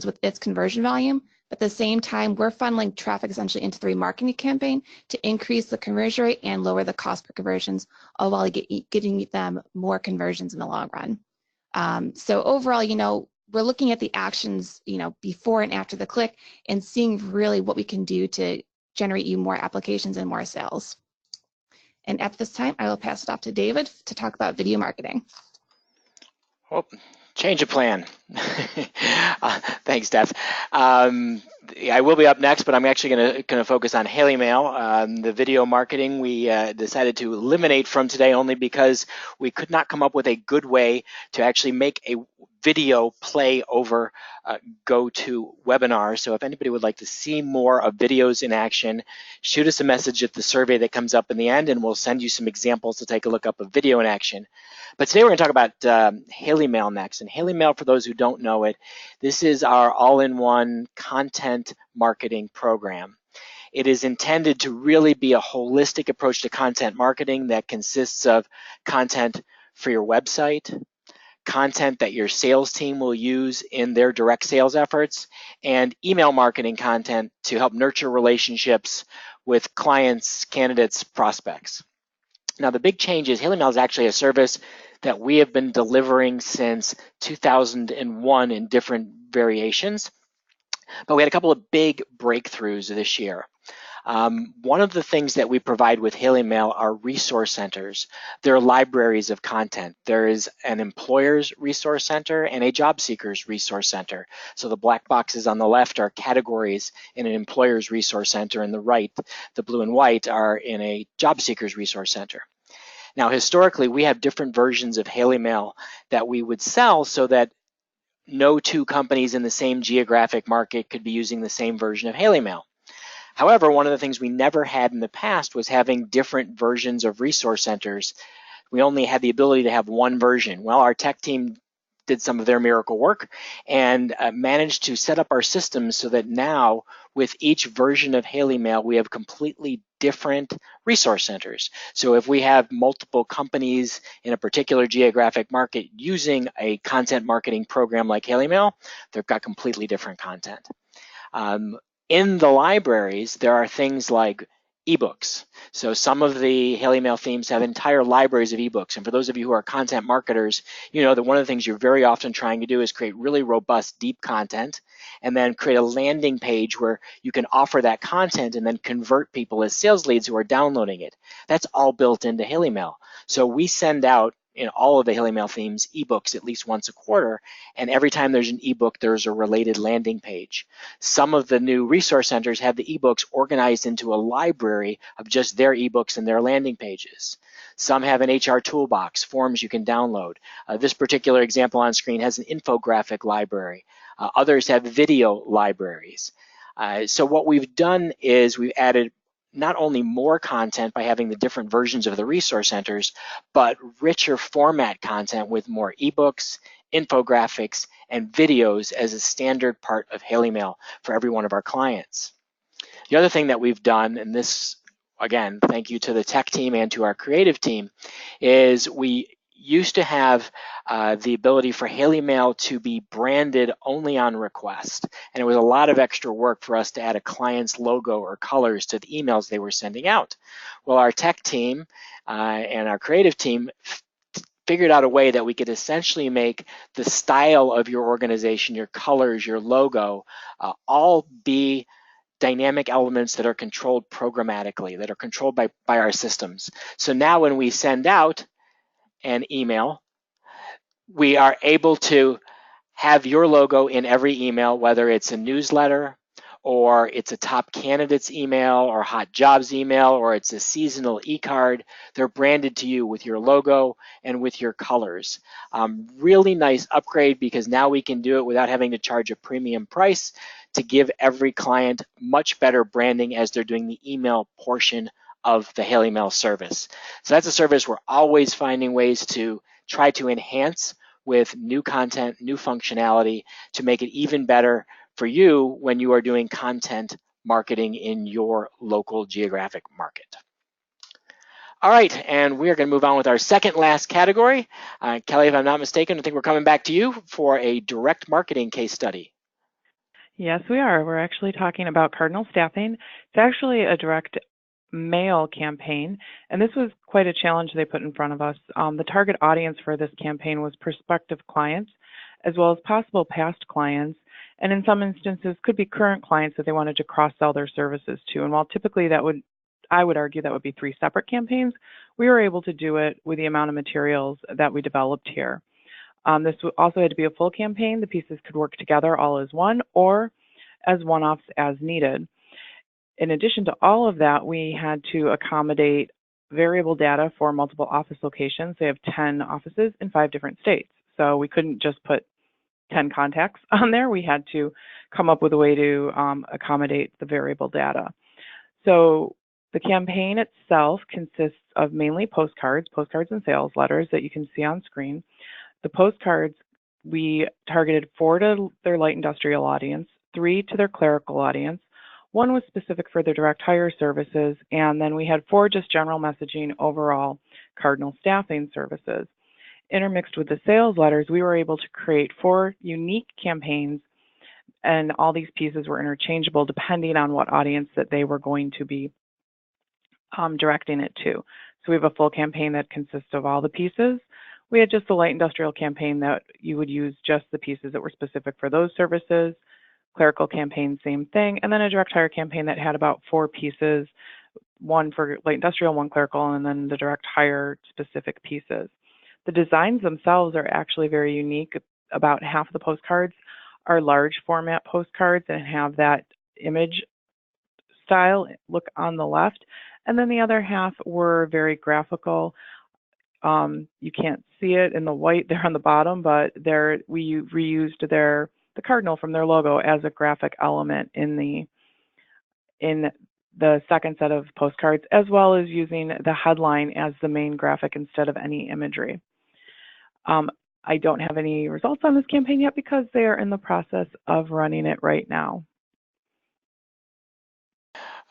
with its conversion volume. But at the same time, we're funneling traffic essentially into the remarketing campaign to increase the conversion rate and lower the cost per conversions, all while getting them more conversions in the long run. So overall, we're looking at the actions, before and after the click and seeing really what we can do to generate you more applications and more sales. And at this time, I will pass it off to David to talk about video marketing. Well, change of plan. Thanks, Steph. I will be up next, but I'm actually going to focus on HaleyMail. The video marketing we decided to eliminate from today only because we could not come up with a good way to actually make a video play over GoToWebinar. So if anybody would like to see more of videos in action, shoot us a message at the survey that comes up in the end, and we'll send you some examples to take a look up of video in action. But today we're going to talk about HaleyMail next. And HaleyMail, for those who don't know it, this is our all-in-one content marketing program. It is intended to really be a holistic approach to content marketing that consists of content for your website, content that your sales team will use in their direct sales efforts, and email marketing content to help nurture relationships with clients, candidates, prospects. Now, the big change is HaleyMail is actually a service that we have been delivering since 2001 in different variations, but we had a couple of big breakthroughs this year. One of the things that we provide with HaleyMail are resource centers. They're libraries of content. There is an employer's resource center and a job seeker's resource center. So the black boxes on the left are categories in an employer's resource center, and the right, the blue and white, are in a job seeker's resource center. Now, historically, we have different versions of HaleyMail that we would sell so that no two companies in the same geographic market could be using the same version of HaleyMail. However, one of the things we never had in the past was having different versions of resource centers. We only had the ability to have one version. Well, our tech team did some of their miracle work and managed to set up our systems so that now with each version of HaleyMail, we have completely different resource centers. So if we have multiple companies in a particular geographic market using a content marketing program like HaleyMail, they've got completely different content. In the libraries, there are things like ebooks. So some of the HaleyMail themes have entire libraries of ebooks. And for those of you who are content marketers, you know that one of the things you're very often trying to do is create really robust, deep content, and then create a landing page where you can offer that content and then convert people as sales leads who are downloading it. That's all built into HaleyMail. So we send out in all of the HaleyMail themes ebooks at least once a quarter, and every time there's an ebook, there's a related landing page. Some of the new resource centers have the ebooks organized into a library of just their ebooks and their landing pages. Some have an HR toolbox, forms you can download. This particular example on screen has an infographic library. Others have video libraries. So what we've done is we've added not only more content by having the different versions of the resource centers, but richer format content with more ebooks, infographics, and videos as a standard part of HaleyMail for every one of our clients. The other thing that we've done, and this, again, thank you to the tech team and to our creative team, is we used to have the ability for Haley Mail to be branded only on request. And it was a lot of extra work for us to add a client's logo or colors to the emails they were sending out. Well, our tech team and our creative team figured out a way that we could essentially make the style of your organization, your colors, your logo, all be dynamic elements that are controlled programmatically, that are controlled by our systems. So now when we send out an email, we are able to have your logo in every email, whether it's a newsletter or it's a top candidates email or hot jobs email or it's a seasonal e-card. They're branded to you with your logo and with your colors. Really nice upgrade because now we can do it without having to charge a premium price to give every client much better branding as they're doing the email portion of the Haley Mail service. So that's a service we're always finding ways to try to enhance with new content, new functionality to make it even better for you when you are doing content marketing in your local geographic market. All right, and we are going to move on with our second last category. Kelly, if I'm not mistaken, I think we're coming back to you for a direct marketing case study. Yes, we are. We're actually talking about Cardinal Staffing. It's actually a direct mail campaign, and this was quite a challenge they put in front of us. The target audience for this campaign was prospective clients, as well as possible past clients, and in some instances could be current clients that they wanted to cross-sell their services to. And while typically I would argue that would be 3 separate campaigns, we were able to do it with the amount of materials that we developed here. This also had to be a full campaign. The pieces could work together all as one or as one-offs as needed. In addition to all of that, we had to accommodate variable data for multiple office locations. They have 10 offices in 5 different states. So we couldn't just put 10 contacts on there. We had to come up with a way to accommodate the variable data. So the campaign itself consists of mainly postcards and sales letters that you can see on screen. The postcards, we targeted 4 to their light industrial audience, 3 to their clerical audience, 1 was specific for their direct hire services, and then we had 4 just general messaging overall Cardinal Staffing services. Intermixed with the sales letters, we were able to create 4 unique campaigns, and all these pieces were interchangeable depending on what audience that they were going to be directing it to. So we have a full campaign that consists of all the pieces. We had just the light industrial campaign that you would use just the pieces that were specific for those services. Clerical campaign, same thing. And then a direct hire campaign that had about 4 pieces, 1 for light industrial, 1 clerical, and then the direct hire specific pieces. The designs themselves are actually very unique. About half of the postcards are large format postcards and have that image style look on the left. And then the other half were very graphical. You can't see it in the white there on the bottom, but we reused the cardinal from their logo as a graphic element in the second set of postcards, as well as using the headline as the main graphic instead of any imagery. I don't have any results on this campaign yet because they are in the process of running it right now.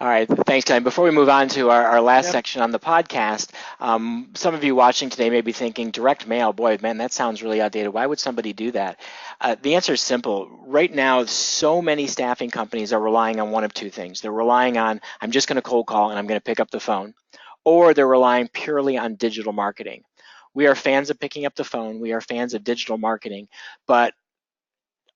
All right, thanks, Kelly. Before we move on to our last section on the podcast, some of you watching today may be thinking, direct mail, boy, man, that sounds really outdated. Why would somebody do that? The answer is simple. Right now, so many staffing companies are relying on one of 2 things. They're relying on, I'm just going to cold call and I'm going to pick up the phone, or they're relying purely on digital marketing. We are fans of picking up the phone. We are fans of digital marketing, but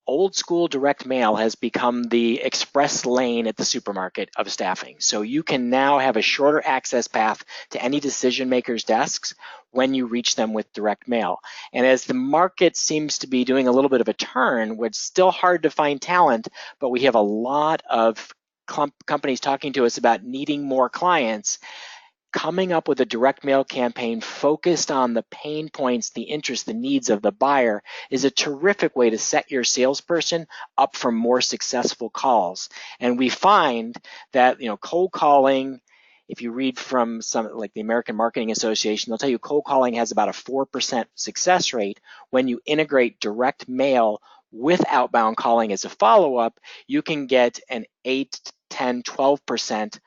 old school direct mail has become the express lane at the supermarket of staffing. So you can now have a shorter access path to any decision makers' desks when you reach them with direct mail. And as the market seems to be doing a little bit of a turn, where it's still hard to find talent, but we have a lot of companies talking to us about needing more clients, coming up with a direct mail campaign focused on the pain points, the interests, the needs of the buyer is a terrific way to set your salesperson up for more successful calls. And we find that, cold calling, if you read from some like the American Marketing Association, they'll tell you cold calling has about a 4% success rate. When you integrate direct mail with outbound calling as a follow-up, you can get an 8, 10, 12%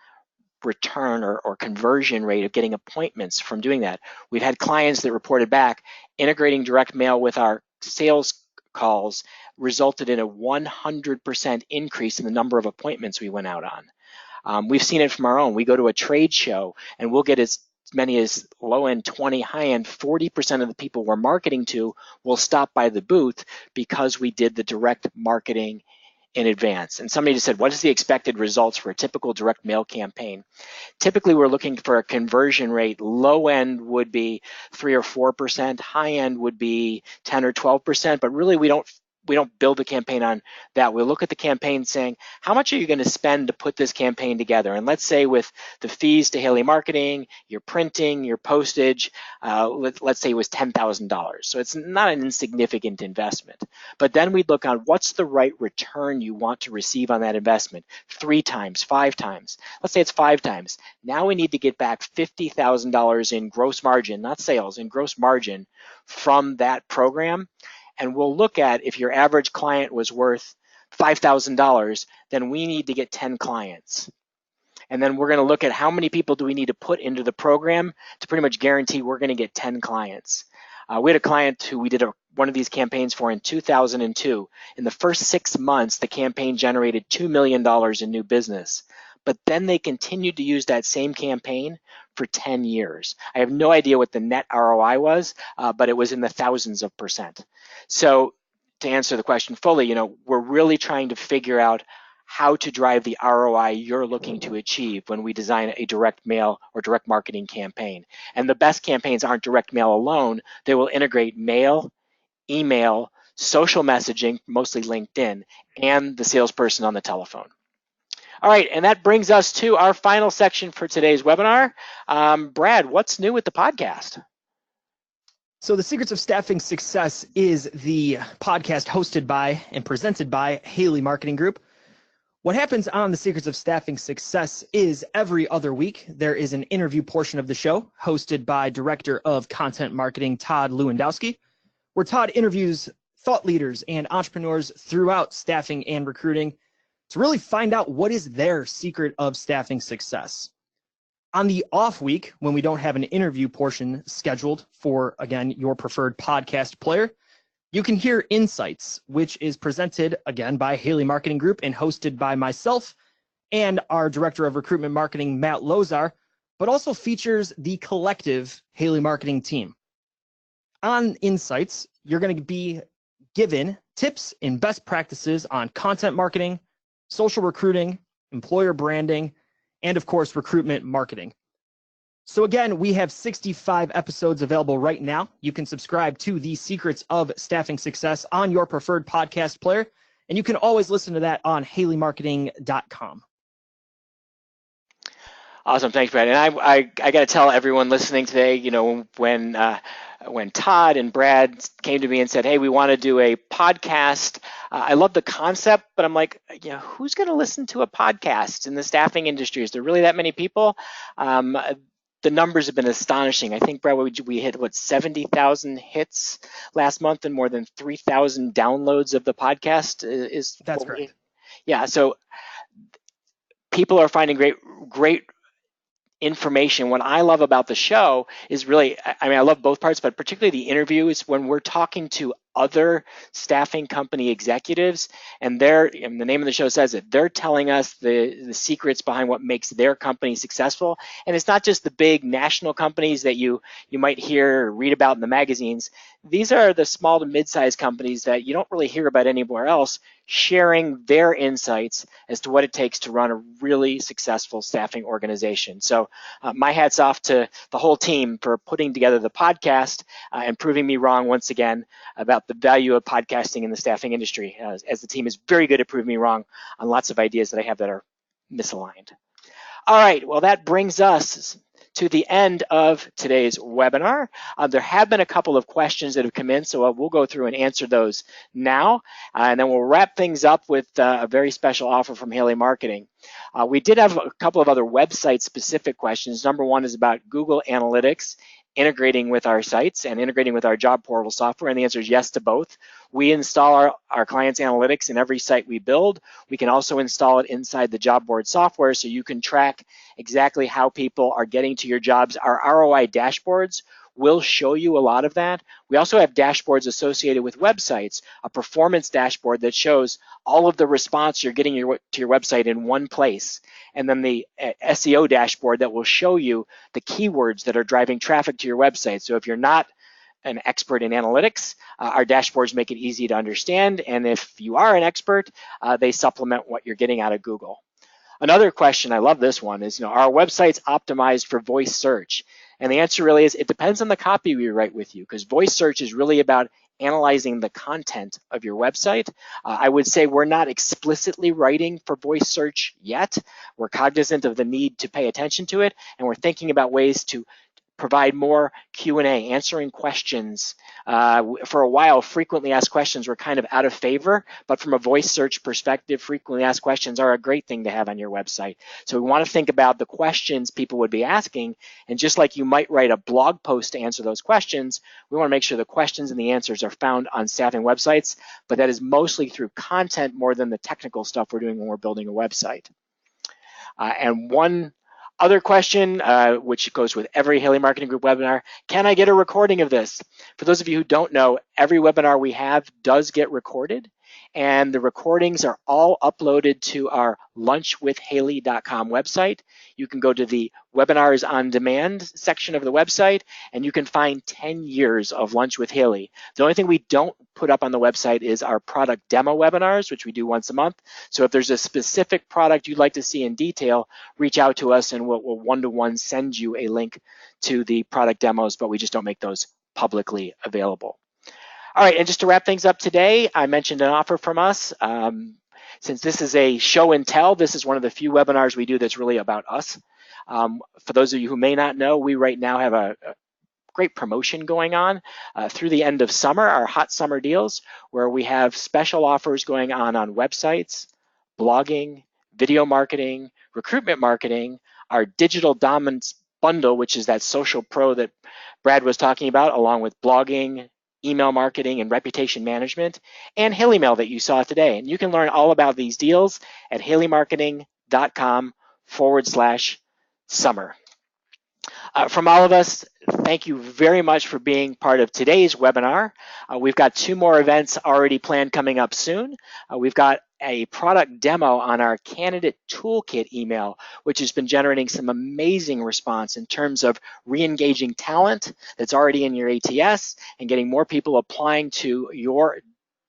return or conversion rate of getting appointments from doing that. We've had clients that reported back integrating direct mail with our sales calls resulted in a 100% increase in the number of appointments we went out on. We've seen it from our own. We go to a trade show and we'll get as many as low end 20, high end 40% of the people we're marketing to will stop by the booth because we did the direct marketing in advance. And somebody just said, what is the expected results for a typical direct mail campaign? Typically, we're looking for a conversion rate. Low end would be 3 or 4%. High end would be 10 or 12%. But really, we don't build the campaign on that. We look at the campaign saying, how much are you going to spend to put this campaign together? And let's say with the fees to Haley Marketing, your printing, your postage, let's say it was $10,000. So it's not an insignificant investment. But then we look on what's the right return you want to receive on that investment. 3 times, 5 times. Let's say it's 5 times. Now we need to get back $50,000 in gross margin, not sales, in gross margin from that program. And we'll look at if your average client was worth $5,000, then we need to get 10 clients. And then we're going to look at how many people do we need to put into the program to pretty much guarantee we're going to get 10 clients. We had a client who we did one of these campaigns for in 2002. In the first 6 months, the campaign generated $2 million in new business. But then they continued to use that same campaign for 10 years. I have no idea what the net ROI was, but it was in the thousands of %. So to answer the question fully, we're really trying to figure out how to drive the ROI you're looking to achieve when we design a direct mail or direct marketing campaign. And the best campaigns aren't direct mail alone. They will integrate mail, email, social messaging, mostly LinkedIn, and the salesperson on the telephone. All right, and that brings us to our final section for today's webinar. Brad, what's new with the podcast? So the Secrets of Staffing Success is the podcast hosted by and presented by Haley Marketing Group. What happens on the Secrets of Staffing Success is every other week, there is an interview portion of the show hosted by Director of Content Marketing, Todd Lewandowski, where Todd interviews thought leaders and entrepreneurs throughout staffing and recruiting to really find out what is their secret of staffing success. On the off week, when we don't have an interview portion scheduled for, again, your preferred podcast player, you can hear Insights, which is presented, again, by Haley Marketing Group and hosted by myself and our Director of Recruitment Marketing, Matt Lozar, but also features the collective Haley Marketing team. On Insights, you're going to be given tips and best practices on content marketing, social recruiting, employer branding, and of course, recruitment marketing. So again, we have 65 episodes available right now. You can subscribe to the Secrets of Staffing Success on your preferred podcast player, and you can always listen to that on haleymarketing.com. Awesome, thanks, Brad. And I got to tell everyone listening today, when Todd and Brad came to me and said, hey, we want to do a podcast, I love the concept, but I'm like, who's going to listen to a podcast in the staffing industry? Is there really that many people? The numbers have been astonishing. I think, Brad, we hit, 70,000 hits last month and more than 3,000 downloads of the podcast. That's correct. Yeah, so people are finding great information. What I love about the show is really, I love both parts, but particularly the interviews when we're talking to other staffing company executives, and the name of the show says it, they're telling us the secrets behind what makes their company successful. And it's not just the big national companies that you might hear or read about in the magazines. These are the small to mid-sized companies that you don't really hear about anywhere else, sharing their insights as to what it takes to run a really successful staffing organization. So my hat's off to the whole team for putting together the podcast and proving me wrong once again about the value of podcasting in the staffing industry, as the team is very good at proving me wrong on lots of ideas that I have that are misaligned. All right, well, that brings us to the end of today's webinar. There have been a couple of questions that have come in, so we'll go through and answer those now, and then we'll wrap things up with a very special offer from Haley Marketing. We did have a couple of other website-specific questions. Number one is about Google Analytics integrating with our sites and integrating with our job portal software? And the answer is yes to both. We install our clients' analytics in every site we build. We can also install it inside the job board software so you can track exactly how people are getting to your jobs. Our ROI dashboards will show you a lot of that. We also have dashboards associated with websites, a performance dashboard that shows all of the response you're getting to your website in one place, and then the SEO dashboard that will show you the keywords that are driving traffic to your website. So if you're not an expert in analytics, our dashboards make it easy to understand, and if you are an expert, they supplement what you're getting out of Google. Another question, I love this one, is, are our websites optimized for voice search? And the answer really is it depends on the copy we write with you, because voice search is really about analyzing the content of your website. I would say we're not explicitly writing for voice search yet. We're cognizant of the need to pay attention to it, and we're thinking about ways to provide more Q&A, answering questions. For a while, frequently asked questions were kind of out of favor, but from a voice search perspective, frequently asked questions are a great thing to have on your website. So we want to think about the questions people would be asking, and just like you might write a blog post to answer those questions, we want to make sure the questions and the answers are found on staffing websites, but that is mostly through content more than the technical stuff we're doing when we're building a website. And one other question, which goes with every Haley Marketing Group webinar, can I get a recording of this? For those of you who don't know, every webinar we have does get recorded, and the recordings are all uploaded to our lunchwithhaley.com website. You can go to the webinars on demand section of the website, and you can find 10 years of Lunch with Haley. The only thing we don't put up on the website is our product demo webinars, which we do once a month. So if there's a specific product you'd like to see in detail, reach out to us and we'll one-to-one send you a link to the product demos, but we just don't make those publicly available. All right, and just to wrap things up today, I mentioned an offer from us. Since this is a show and tell, this is one of the few webinars we do that's really about us. For those of you who may not know, we right now have a great promotion going on through the end of summer, our hot summer deals, where we have special offers going on websites, blogging, video marketing, recruitment marketing, our digital dominance bundle, which is that social pro that Brad was talking about, along with blogging, email marketing, and reputation management, and Haley Mail that you saw today. And you can learn all about these deals at haleymarketing.com/summer. From all of us, thank you very much for being part of today's webinar. We've got 2 more events already planned coming up soon. We've got a product demo on our candidate toolkit email, which has been generating some amazing response in terms of re-engaging talent that's already in your ATS and getting more people applying to your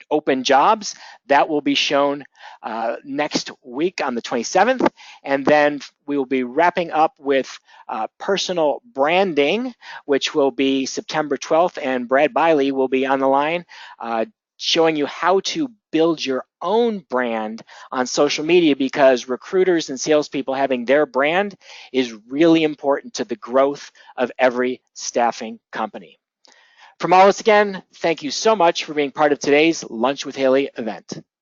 open jobs. That will be shown next week on the 27th. And then we will be wrapping up with personal branding, which will be September 12th. And Brad Biley will be on the line showing you how to build your own brand on social media, because recruiters and salespeople having their brand is really important to the growth of every staffing company. From all of us again, thank you so much for being part of today's Lunch with Haley event.